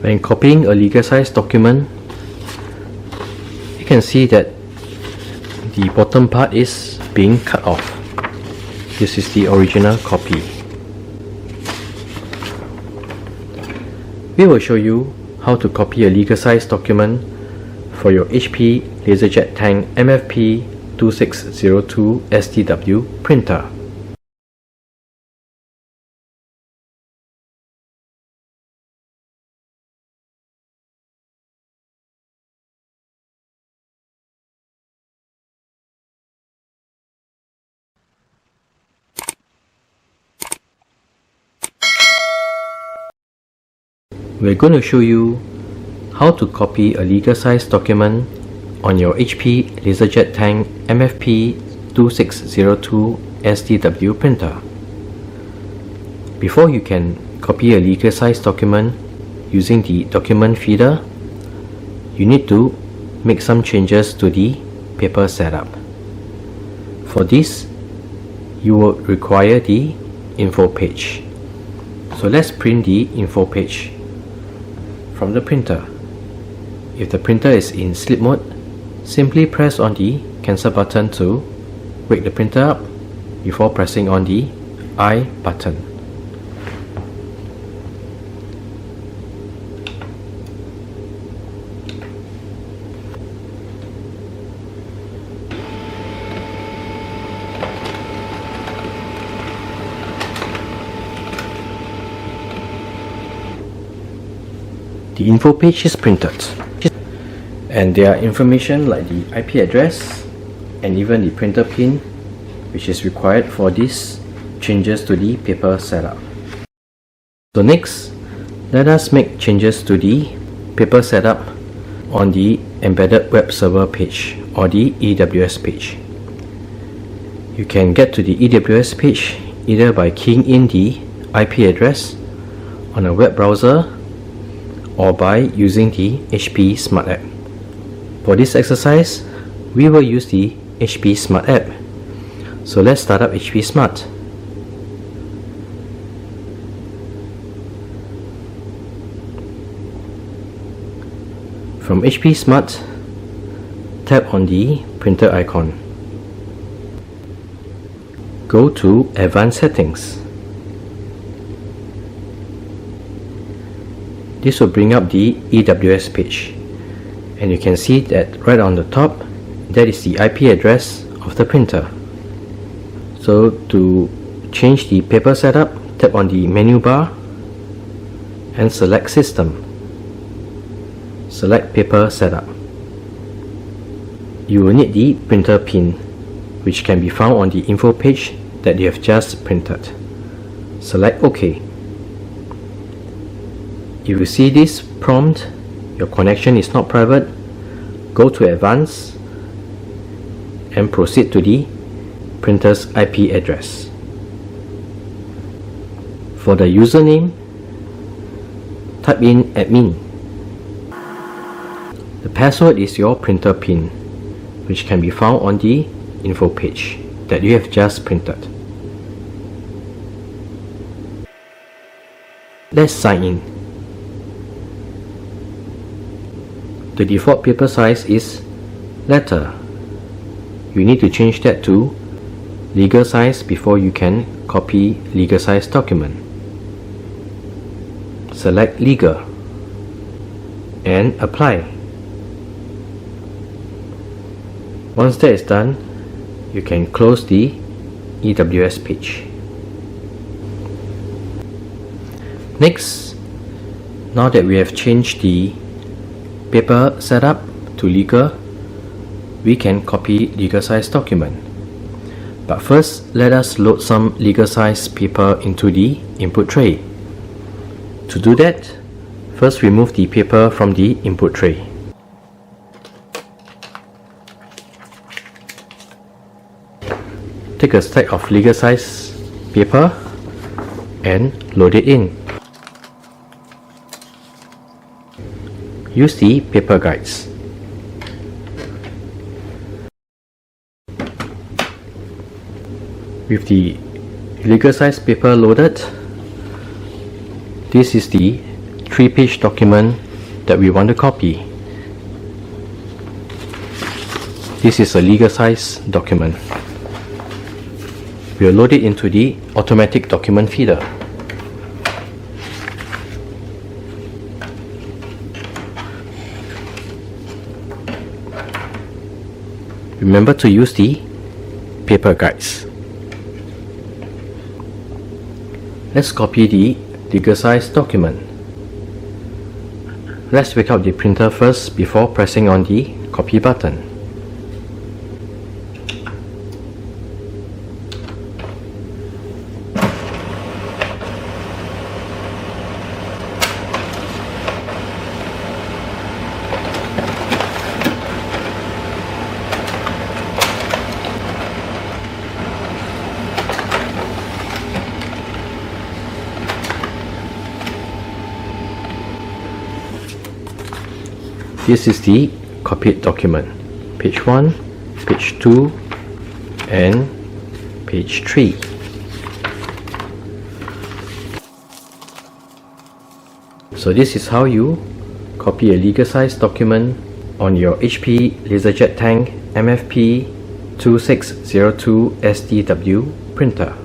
When copying a legal size document, you can see that the bottom part is being cut off. This is the original copy. We will show you how to copy a legal size document for your HP LaserJet Tank MFP 2602 STW printer. We're going to show you how to copy a legal size document on your HP LaserJet Tank MFP 2602 STW printer. Before you can copy a legal size document using the document feeder, you need to make some changes to the paper setup. For this, you will require the info page. So let's print the info page from the printer. If the printer is in sleep mode, simply press on the cancel button to wake the printer up before pressing on the I button. The info page is printed, and there are information like the IP address and even the printer pin, which is required for these changes to the paper setup. So next, let us make changes to the paper setup on the embedded web server page or the EWS page. You can get to the EWS page either by keying in the IP address on a web browser or by using the HP Smart App. For this exercise, we will use the HP Smart App. So let's start up HP Smart. From HP Smart, tap on the printer icon. Go to Advanced Settings. This will bring up the EWS page, and you can see that right on the top, that is the IP address of the printer. So to change the paper setup, tap on the menu bar and select System. Select Paper Setup. You will need the printer pin, which can be found on the info page that you have just printed. Select OK. If you see this prompt, your connection is not private, go to Advanced and proceed to the printer's IP address. For the username, type in admin. The password is your printer pin, which can be found on the info page that you have just printed. Let's sign in. The default paper size is letter. You need to change that to legal size before you can copy legal size document. Select legal and apply. Once that is done, you can close the EWS page. Next, now that we have changed the paper setup to legal, we can copy legal size document. But first, let us load some legal size paper into the input tray. To do that, first remove the paper from the input tray. Take a stack of legal size paper and load it in. Use the paper guides. With the legal size paper loaded, this is the 3-page document that we want to copy. This is a legal size document. We'll load it into the automatic document feeder. Remember to use the paper guides. Let's copy the legal size document. Let's wake up the printer first before pressing on the copy button. This is the copied document, page 1, page 2, and page 3. So this is how you copy a legal size document on your HP LaserJet Tank MFP 2602 SDW printer.